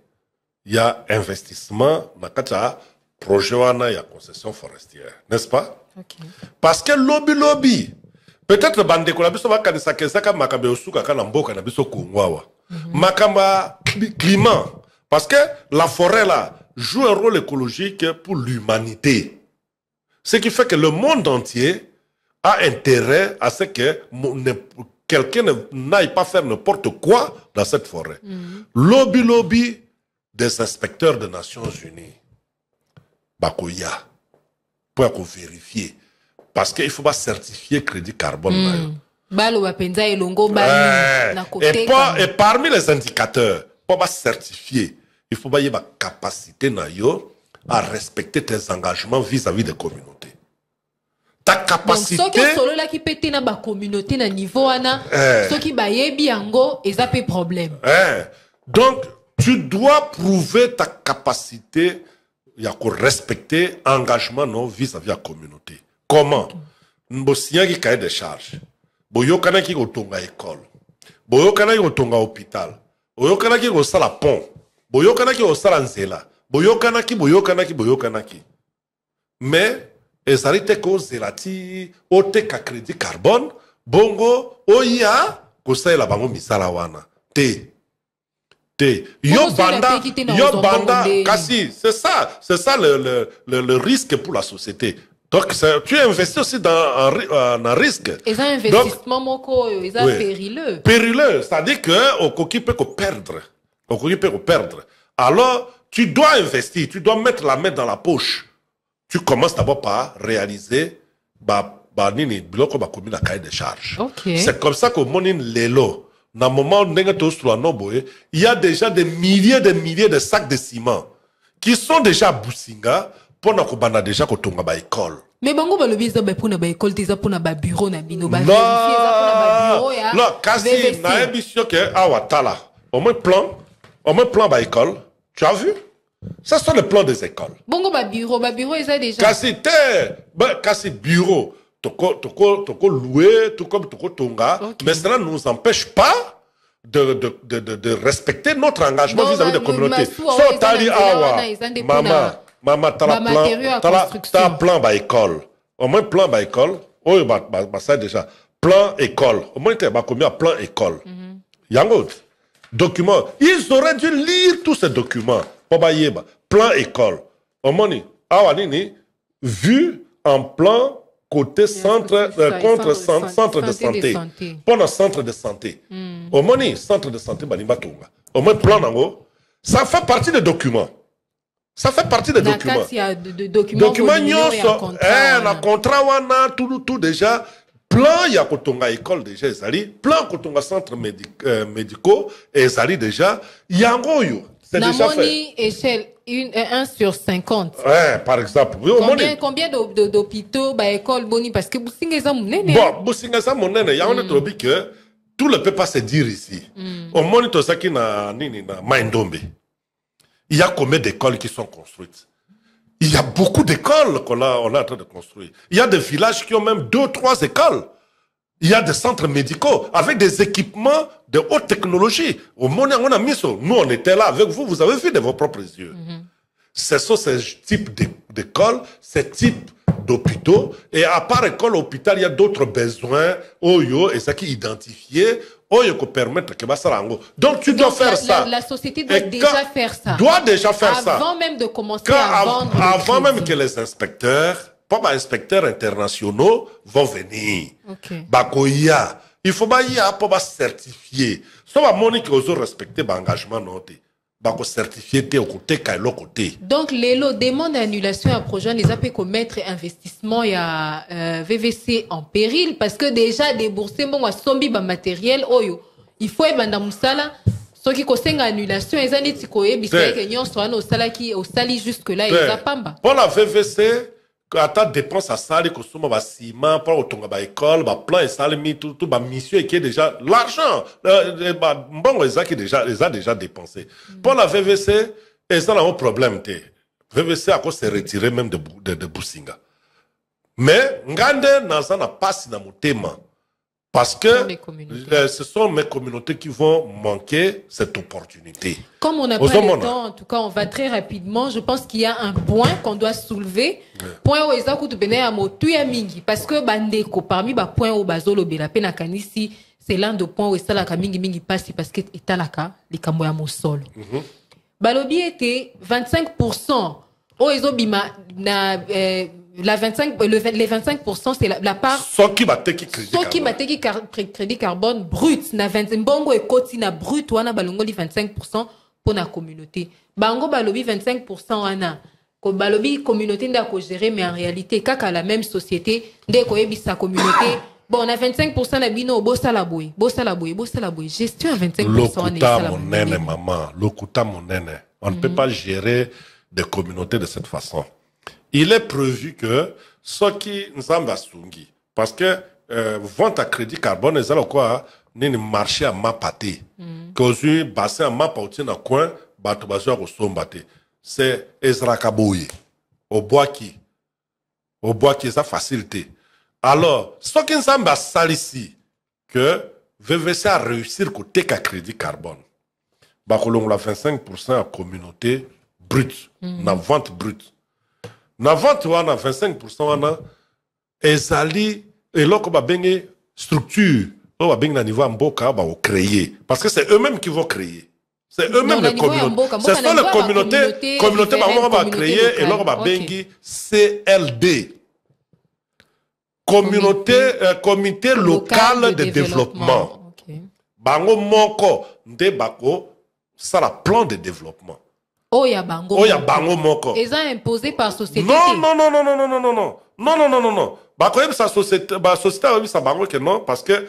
ya investissement na kati ya projet wana ya concession forestière, n'est-ce pas? Okay. Parce que lobby peut-être bande ko la biso bakanisa kesaka makabe osuka kana mboka na biso kongwawa. Makamba climat parce que la forêt là joue un rôle écologique pour l'humanité. Ce qui fait que le monde entier a intérêt à ce que quelqu'un n'aille pas faire n'importe quoi dans cette forêt. Lobby des inspecteurs des Nations Unies. Bakoya. Pour vérifier. Parce qu'il faut pas certifier crédit carbone. Et parmi les indicateurs, pour certifier, il faut avoir la capacité à respecter tes engagements vis-à-vis des communautés. Ta capacité. Donc, ceux qui sont là qui pétent dans la communauté, dans le niveau, ceux qui baillent bien, ils ont des problèmes. Donc, tu dois prouver ta capacité à respecter l'engagement vis-à-vis de la communauté. Comment? Mbossia qui cahier des charges. Boyokana qui otonga école. Boyokana qui otonga hôpital. Boyokana qui osala pont. Boyokana qui osala nzela. Boyokana ki. Mais ezalite ko zelati oteka crédit carbone bongo oya kosaela bango misala wana. Yo banda kasi c'est ça le risque pour la société. Donc, tu investis aussi dans un risque. Et un investissement périlleux. Périlleux, c'est-à-dire qu'on peut perdre. Alors, tu dois investir, tu dois mettre la main dans la poche. Tu commences d'abord par réaliser le cahier de charges. C'est comme ça qu'au moment Lelo, dans le moment où il y a déjà des milliers de sacs de ciment qui sont déjà à Businga. Pour nous déjà qu'on tombe à l'école. Mais bango balobi za ba puna ba école déjà pour na ba bureau na bino ba vérifier za pour na ba bureau ya. Non, kasi na émission que awatala. Au moins plan ba école. Tu as vu? Ça sont les plans des écoles. Bongo ba bureau ils ont déjà. Kasi bureau. Toko louer tout comme toko tonga, mais cela ne nous empêche pas de respecter notre engagement vis-à-vis des communautés. So tali awa. Maman, t'as plan ba école. Au moins plan ba école. Oh, ça déjà. Plan école. Au moins t'as combien plan école. Yango. Documents. Ils auraient dû lire tous ces documents. Plan école. Au moins vu en plan côté centre de santé. Pendant centre de santé. Au moins centre de santé banibatonga. Au moins plan nango. Ça fait partie des documents. Ça fait partie des documents. Il y a des documents la contrat wana tout déjà plan ya kotonga école déjà ezali plan kotonga centre médicaux ezali déjà yangoyo c'est déjà fait. Échelle 1 sur 50. Par exemple. Combien d'hôpitaux ba école boni parce que Businga za monene. Bon, Businga za monene ya on est trop que tout ne peut pas se dire ici. Au moins to saki na Maindombe. Il y a combien d'écoles qui sont construites? Il y a beaucoup d'écoles qu'on est en train de construire. Il y a des villages qui ont même 2 ou 3 écoles. Il y a des centres médicaux avec des équipements de haute technologie. Au moment où on a mis ça, nous on était là avec vous, vous avez vu de vos propres yeux. Ce sont ces types d'écoles, ces types d'hôpitaux. Et à part école, hôpital, il y a d'autres besoins. Et ça qui est identifié. Donc tu dois faire ça. La société doit déjà faire ça. Doit déjà faire ça. Avant même de commencer à vendre. Avant même que les inspecteurs, pas les inspecteurs internationaux vont venir. Bakoya. Il faut pas certifier. Ça va montrer qu'ils ont respecté l'engagement noté. Donc, Lelo demande annulation à projet les AP commettre investissement à VVC en péril parce que déjà déboursé bon sombi ba matériel oyo il faut ebanda musala ceux qui conseillent annulation ils ont dit que bisay que nyon soit au sala qui au sali jusque là ils a pamba pour la VVC quand dépense à salle que somme ba ciment pour autonga ba école ba plan et salle mi tout ba mission qui est déjà l'argent bon ils a déjà dépensé pour la VVC ils ont un problème VVC a s'est retiré même de Businga mais ngande naza na passe na motema parce que ce sont mes communautés qui vont manquer cette opportunité. Comme on n'a pas le temps, en tout cas, on va très rapidement. Je pense qu'il y a un point qu'on doit soulever. Point où ils ont coupé à motuya mingi. Parce que bandeko, parmi les points où bazolo bela pena kanisi, c'est l'un des points où ça la mingi mingi passe parce que etalaka les kamoya mo sol. Balobi était 25%. Oh ils ont bima na les 25% c'est la part ce qui bateki crédit carbone brut na 20 mbongo et koti na brut wana balongo li 25% pour la communauté bango balobi 25% wana ko balobi communauté nda ko gérer mais en réalité kaka la même société ndé ko yebisa communauté Bon, on a 25% d'abino, bossa la bouille. Gestion à 25%. Lokuta mon nene, maman. Lokuta mon nene. On ne peut pas gérer des communautés de cette façon. Il est prévu que ce qui nous a sungi, parce que vente à crédit carbone, ils ont quoi? Ni marché à ma pâté. Qu'aujourd'hui, bassin à ma pâté dans le coin, bateau basé au sombate. C'est Ezra Kabouye. Au bois qui est sa facilité. Alors, ce qui nous a salissé, que VVC a réussi côté qu'à crédit carbone. Bakolong la 25% à communauté brute, na vente brute. Na vente on a 25% on a ezali et là qu'on va bengi structure, on va bengi na niveau mboka va créer parce que c'est eux-mêmes qui vont créer. C'est eux-mêmes les communautés. C'est ça les communautés va créer et là on va bengi CLD. Comité local de développement. Bango moko nde bako ça la plan de développement. Oh ya bango moko. Ils ont imposé par société. Non. Bako sa société, société a sa bango que non parce que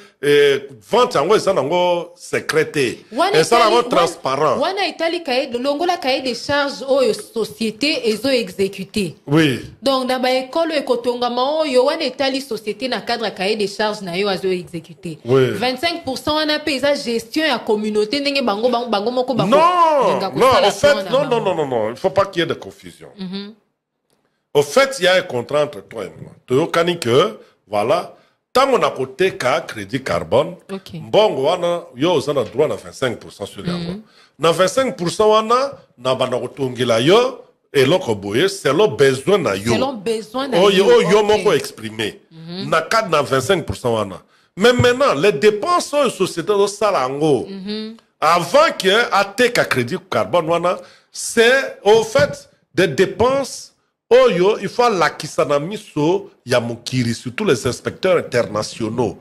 vente yango ça nango secrété. Et ça nango transparent. Wana Italie cahier de longola cahier des charges aux sociétés et aux exécutés. Oui. Donc dans ba école ekotonga ma yo wana Italie société na cadre cahier des charges na yo azo exécuté. Oui. 25% wana paysa gestion ya communauté ndenge bango moko bango. Non, en fait non, il faut pas qu'il y ait de confusion. Au fait, il y a un contrat entre toi et moi. Tu as que, voilà, tant qu'on a côté cas crédit carbone, bon, on a droit à 25% sur les na 25%, on a yo, et l'autre c'est le besoin na yo. C'est le besoin na yo. Yo, moko exprimé. Na 4 na 25%, on a. Mais maintenant, les dépenses de société de Salango, avant qu'il y ait un crédit carbone, c'est au fait des dépenses. Oyo, il faut l'acquisition so yamukiri, surtout les inspecteurs internationaux.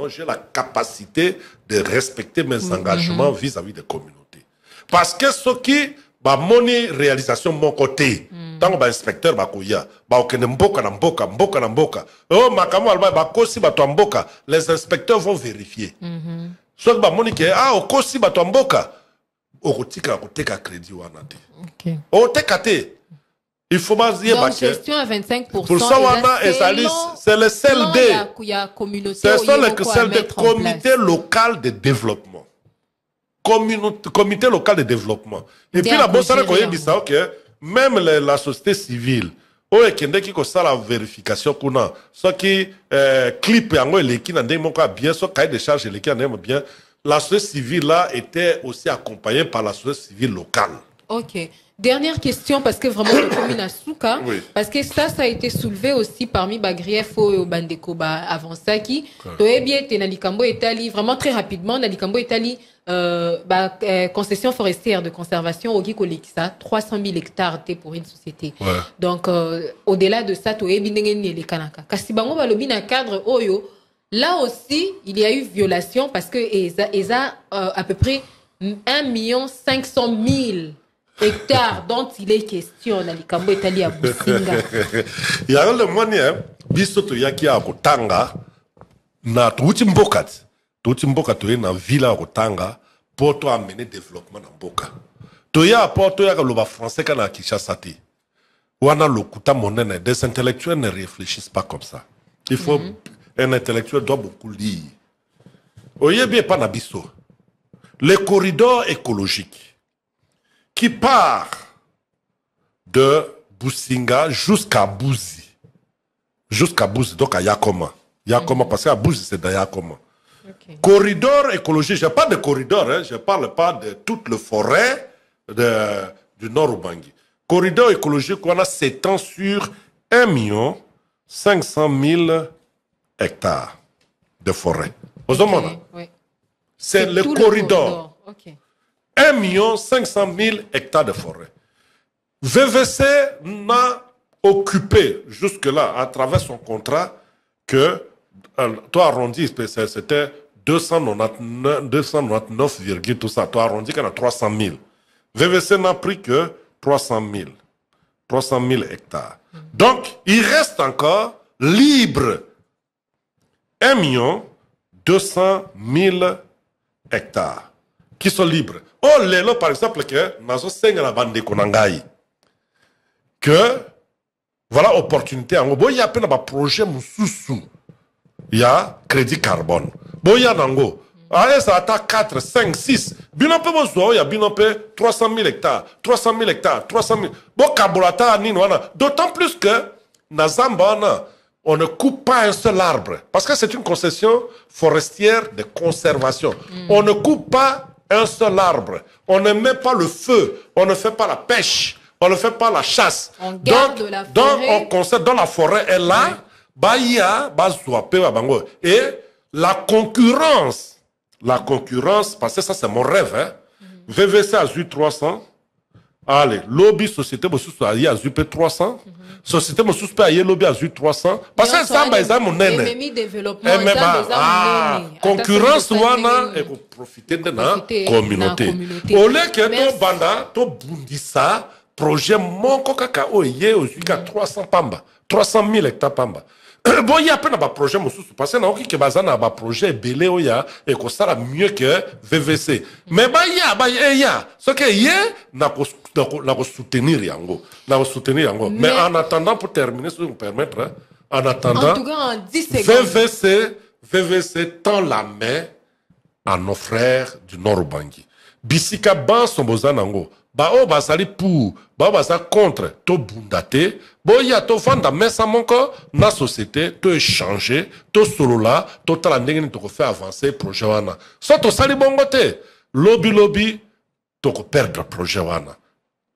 J'ai la capacité de respecter mes engagements vis-à-vis des communautés. Parce que ce qui va mon réalisation mon côté, tant que inspecteur bakoya, les inspecteurs vont vérifier. Ce qui va mon au kosi batomboka, au tika crédit wanate. Au tekate. Il faut pas dire donc gestion à 25%. Pour ça, c'est le CLD. C'est le CLD, comité local de développement. Comité local de développement. Et puis la bosse dit ça que même la société civile, qui a la vérification qu'on a, ce qui clip qui n'a bien, ce cahier de charge qui n'a bien, la société civile là était aussi accompagnée par la société civile locale. Ok. Dernière question, parce que vraiment, le commune à Souka, parce que ça a été soulevé aussi parmi Bagrief et Bandeko avant ça, qui, bien, Nalikambo Italie, vraiment très rapidement, Nalikambo Italie, concession forestière de conservation, au Gikolikisa, 300 000 hectares pour une société. Donc, au-delà de ça, les Kanaka. Kasibango Balobina cadre Oyo, là aussi, il y a eu violation parce que ESA, à peu près 1 500 000 hectares dont il est question dans les Cambo Italie à Businga. Il y a le moyen, bisoto yaki à Kotanga, na Tutimbokat, na villa Kotanga, pour toi amener développement dans Boka. Toya pour toi le français kana Kinshasa ti. Wana lokuta monene, des intellectuels ne réfléchissent pas comme ça. Il faut un intellectuel doit beaucoup lire. Oye bien pas na biso. Les corridors écologiques qui part de Businga jusqu'à Bouzi. Jusqu'à Bouzi, donc à Yakoma. Yakoma, parce qu'à Bouzi, c'est dans Yakoma. Corridor écologique, je ne parle pas de corridor, je ne parle pas de toute la forêt du Nord Ubangi. Corridor écologique, on s'étend sur 1 500 000 hectares de forêt. C'est le corridor. 1 500 000 hectares de forêt. VVC n'a occupé jusque-là, à travers son contrat, que, toi arrondi, c'était 299, tout ça. Toi arrondi qu'il y en a 300 000. VVC n'a pris que 300 000 hectares. Donc, il reste encore libre 1 200 000 hectares qui sont libres. Oh, l'élo, par exemple, que nous avons que voilà opportunité. Il y a un projet Moussoussou. Il y a crédit carbone. Il y a Nango. Ça attaque 4, 5, 6. Il y a 300 000 hectares. 300 000 hectares. 300 000. D'autant plus que Nazamba, on ne coupe pas un seul arbre. Parce que c'est une concession forestière de conservation. On ne coupe pas un seul arbre. On ne met pas le feu. On ne fait pas la pêche. On ne fait pas la chasse. On garde la forêt. Donc, on conserve dans la forêt. Et là, et la concurrence, parce que ça c'est mon rêve, hein. VVC Azur 300, allez, lobby société Mosusu Aye Azur 300, société Mosusu Aye lobby Azur 300, parce que ça c'est mon nene. Concurrence wana et profiter de la communauté. Au lieu que to banda, to bundisa, projet mon kaka oye au 300 pamba, 300 000 hectares pamba. Bon, il y a un projet parce que il y a un projet belé oya et que ça mieux que VVC. Mais il y a ce que y a soutenir yango, Mais en attendant, pour terminer, si vous me permettez, en attendant, en tout cas, en 10 secondes. VVC tend la main à nos frères du Nord-Ubangi. Bisika ban son bozanango. Bao basali pour, bao basali contre, to bundate, bo ya to vanda mesa monko, na société, to échanger, to solola, to talandenge to faire avancer projet wana. So to sali bongote, lobby, to perdre projet wana.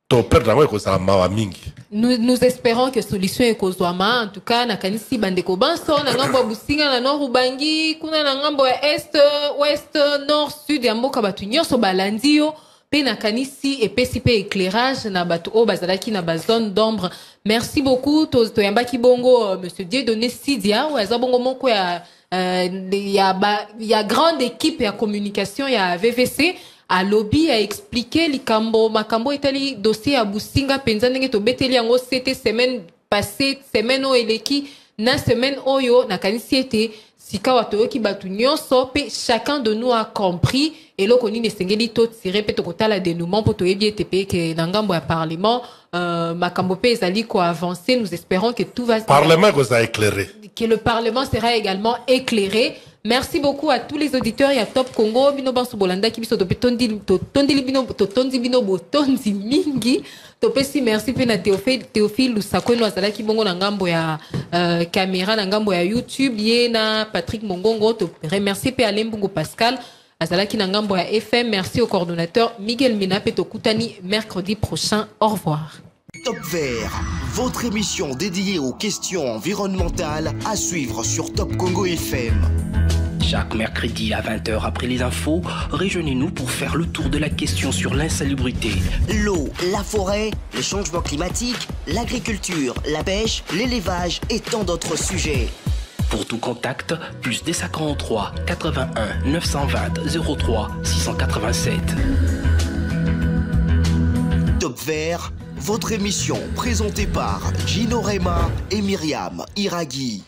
To perdre ngo ko mawa mingi. Nous espérons que solution est kozwama. En tout cas, na kanisi bandeko banso, na ngambo businga na nord ubangi, kuna na ngambo ya est, ouest, nord, sud ya mboka batu nyonso balandi yo. Na kanisi et PCP éclairage na batu o bazalaki na ba zone d'ombre. Merci beaucoup to yambaki bongo monsieur Dieudonné Sidia ou aza bongo moko ya grande équipe ya communication ya VVC a lobby a expliqué likambo makambo etali dossier ya businga penza ndenge to beteli yango c'était semaine passée semaine o eleki na semaine oyo na kanisi ete sika watoyoki batu nyonso pe chacun de nous a compris et loko ni nesengeli to tirer pe to kotala dénouement pour to yebi ete ke na ngambo ya parlement makambo pe ezali ko avancer. Nous espérons que tout va parlement vous a éclairé, que le parlement sera également éclairé. Merci beaucoup à tous les auditeurs et à Top Congo bino banso bolanda ki biso to tondi bino to tondi bino botondi mingi to pesi. Merci pe na Théophile Lusako no azala ki bongo na ngambo ya caméra na ngambo ya YouTube ye na Patrick Mongongo to remercier pe Alain Bungo Pascal azala ki na ngambo ya FM. Merci au coordonnateur Miguel Mina pe to kutani mercredi prochain. Au revoir. Top Vert, votre émission dédiée aux questions environnementales à suivre sur Top Congo FM. Chaque mercredi à 20h après les infos, rejoignez-nous pour faire le tour de la question sur l'insalubrité. L'eau, la forêt, les changements climatiques, l'agriculture, la pêche, l'élevage et tant d'autres sujets. Pour tout contact, plus des 43 81 920 03 687. Top Vert, votre émission présentée par Gino Rema et Myriam Iraghi.